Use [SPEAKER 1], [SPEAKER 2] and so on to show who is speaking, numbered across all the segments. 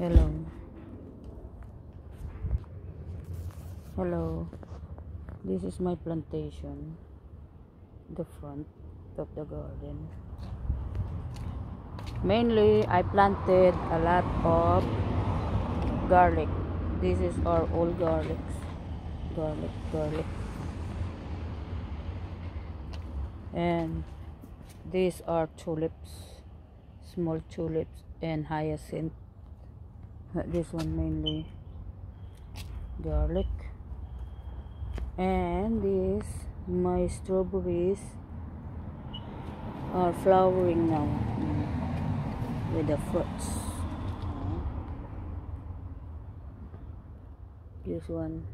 [SPEAKER 1] Hello. Hello. This is my plantation. The front of the garden. Mainly, I planted a lot of garlic. This is our old garlics. Garlic. And these are tulips. Small tulips and hyacinth. This one mainly garlic. And these, my strawberries are flowering now with the fruits. This one,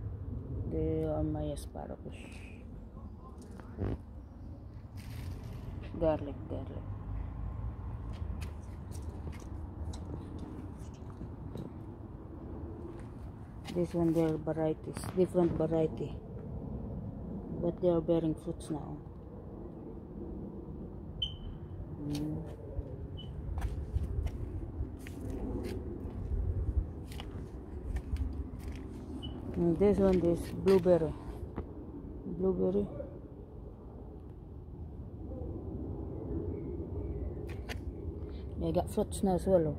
[SPEAKER 1] they are my asparagus. Garlic. This one, they are varieties, different variety, but they are bearing fruits now. And this one is blueberry. They got fruits now as well.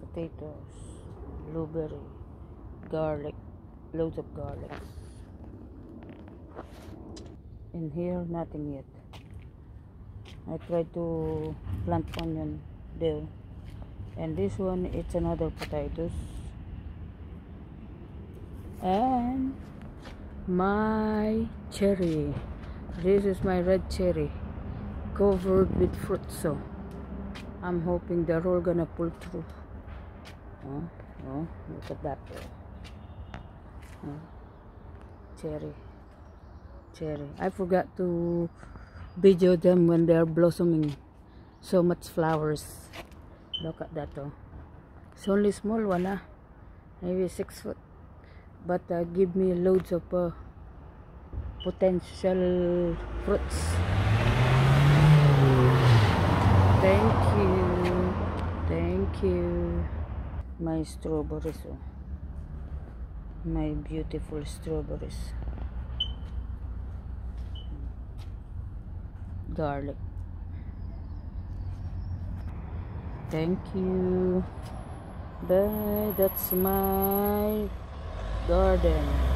[SPEAKER 1] Potatoes, blueberry, garlic, loads of garlic. In here, nothing yet. I tried to plant onion there. And this one, it's another potatoes. And my cherry. This is my red cherry, covered with fruit. So I'm hoping they're all gonna pull through. Oh, look at that. Cherry. I forgot to video them when they are blossoming. So much flowers. Look at that. It's only small one, maybe 6 foot, but give me loads of potential fruits. Thank you. My strawberries, my beautiful strawberries. Garlic. Thank you. Bye. That's my garden.